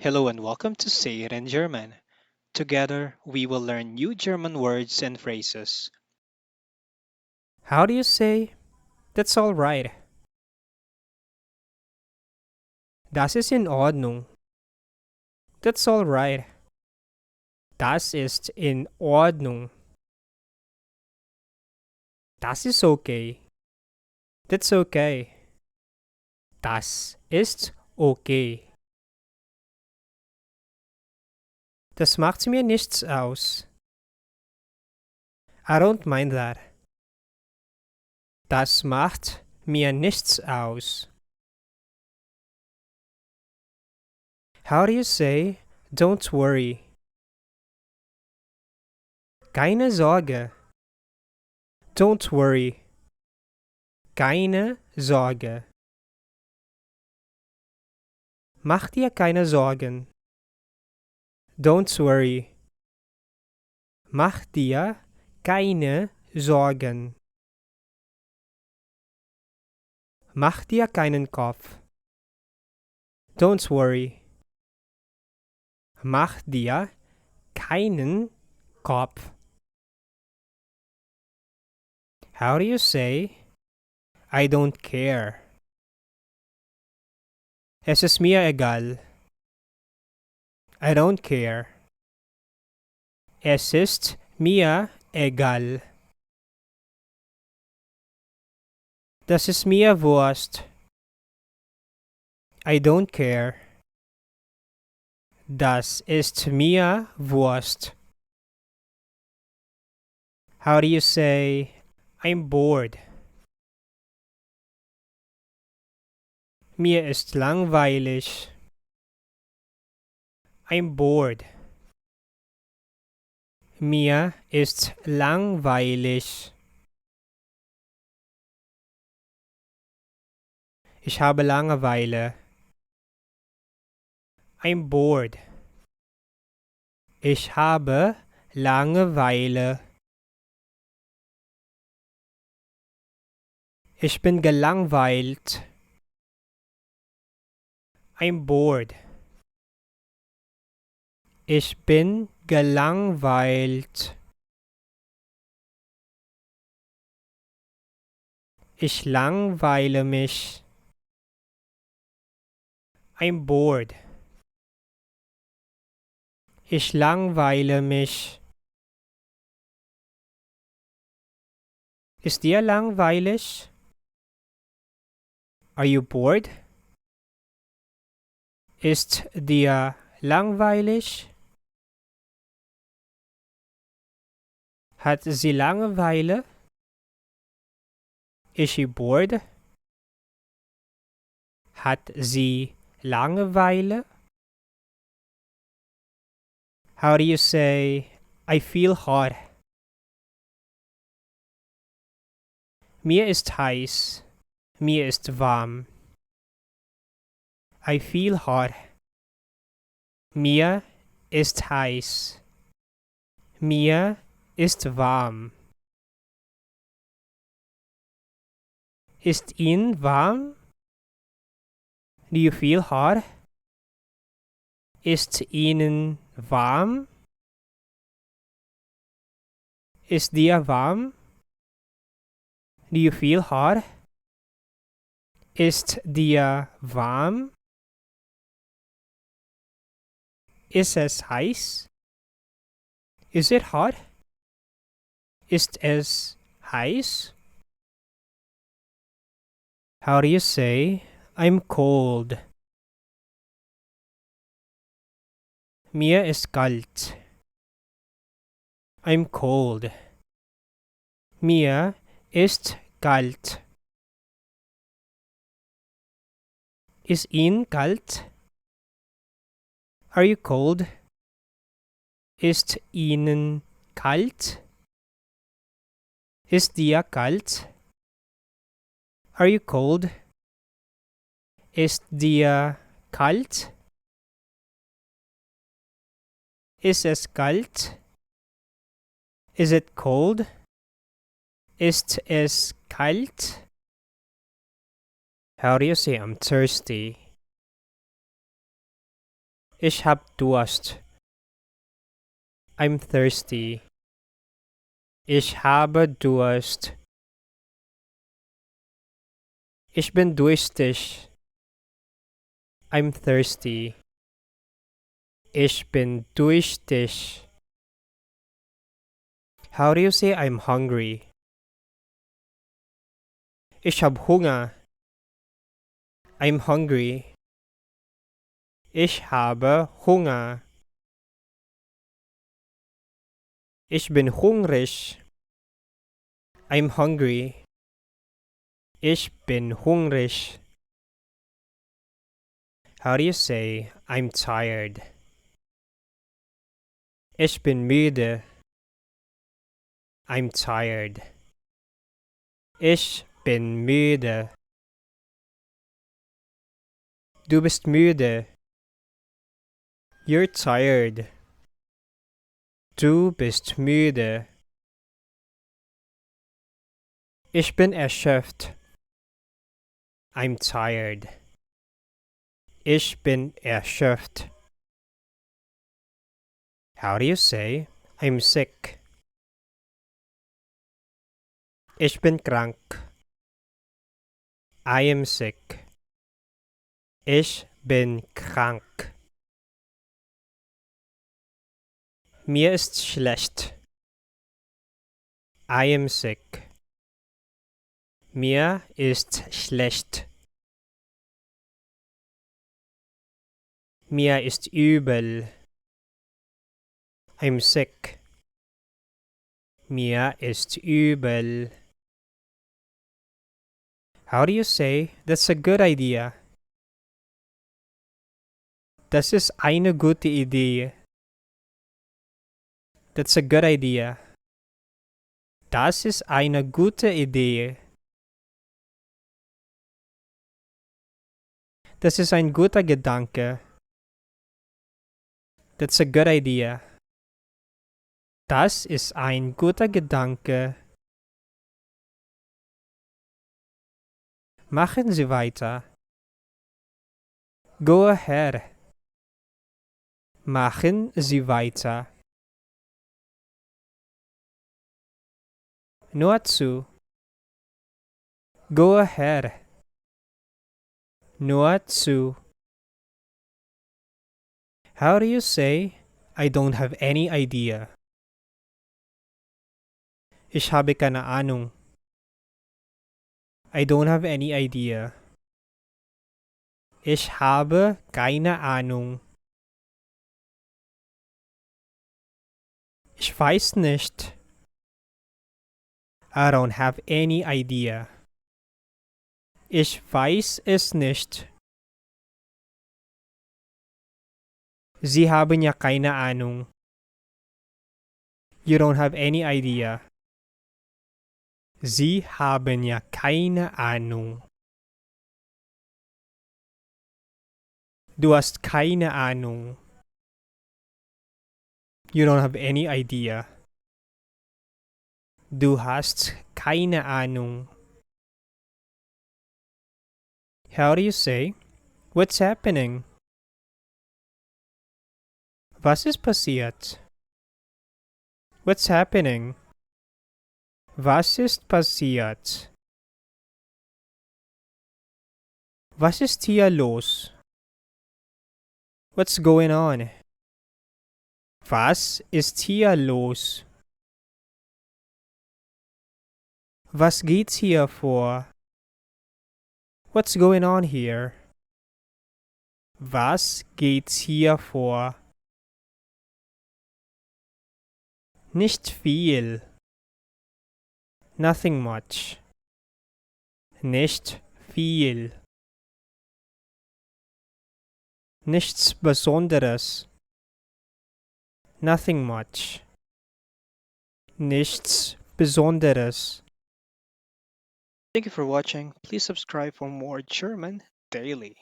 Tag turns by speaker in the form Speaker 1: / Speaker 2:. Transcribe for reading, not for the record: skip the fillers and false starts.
Speaker 1: Hello and welcome to Say It in German. Together, we will learn new German words and phrases.
Speaker 2: How do you say, that's all right? Das ist in Ordnung. That's all right. Das ist in Ordnung. Das ist okay. That's okay. Das ist okay. Das macht mir nichts aus. I don't mind that. Das macht mir nichts aus. How do you say, don't worry? Keine Sorge. Don't worry. Keine Sorge. Mach dir keine Sorgen. Don't worry. Mach dir keine Sorgen. Mach dir keinen Kopf. Don't worry. Mach dir keinen Kopf. How do you say, I don't care? Es ist mir egal. I don't care. Es ist mir egal. Das ist mir Wurst. I don't care. Das ist mir Wurst. How do you say, I'm bored? Mir ist langweilig. I'm bored. Mir ist langweilig. Ich habe Langeweile. I'm bored. Ich habe Langeweile. Ich bin gelangweilt. I'm bored. Ich bin gelangweilt. Ich langweile mich. I'm bored. Ich langweile mich. Ist dir langweilig? Are you bored? Ist dir langweilig? Hat sie Langeweile? Is she bored? Hat sie Langeweile? How do you say, I feel hot? Mir ist heiß. Mir ist warm. I feel hot. Mir ist heiß. Mir ist warm. Ist Ihnen warm? Do you feel hot? Ist Ihnen warm? Ist dir warm? Do you feel hot? Ist dir warm? Ist es heiß? Is it hot? Ist es heiß? How do you say, I'm cold? Mir ist kalt. I'm cold. Mir ist kalt. Ist Ihnen kalt? Are you cold? Ist Ihnen kalt? Ist dir kalt? Are you cold? Ist dir kalt? Ist es kalt? Is it cold? Ist es kalt? How do you say I'm thirsty? Ich hab Durst. I'm thirsty. Ich habe Durst. Ich bin durstig. I'm thirsty. Ich bin durstig. How do you say I'm hungry? Ich hab Hunger. I'm hungry. Ich habe Hunger. Ich bin hungrig. I'm hungry. Ich bin hungrig. How do you say I'm tired? Ich bin müde. I'm tired. Ich bin müde. Du bist müde. You're tired. Du bist müde. Ich bin erschöpft. I'm tired. Ich bin erschöpft. How do you say I'm sick? Ich bin krank. I am sick. Ich bin krank. Mir ist schlecht. I am sick. Mir ist schlecht. Mir ist übel. I'm sick. Mir ist übel. How do you say that's a good idea? Das ist eine gute Idee. That's a good idea. Das ist eine gute Idee. Das ist ein guter Gedanke. That's a good idea. Das ist ein guter Gedanke. Machen Sie weiter. Go ahead. Machen Sie weiter. Nur zu. Go ahead. Nur zu. How do you say I don't have any idea? Ich habe keine Ahnung. I don't have any idea. Ich habe keine Ahnung. Ich weiß nicht. I don't have any idea. Ich weiß es nicht. Sie haben ja keine Ahnung. You don't have any idea. Sie haben ja keine Ahnung. Du hast keine Ahnung. You don't have any idea. Du hast keine Ahnung. How do you say, what's happening? Was ist passiert? What's happening? Was ist passiert? Was ist hier los? What's going on? Was ist hier los? Was geht hier vor? What's going on here? Was geht hier vor? Nicht viel. Nothing much. Nicht viel. Nichts Besonderes. Nothing much. Nichts Besonderes.
Speaker 1: Thank you for watching. Please subscribe for more German daily.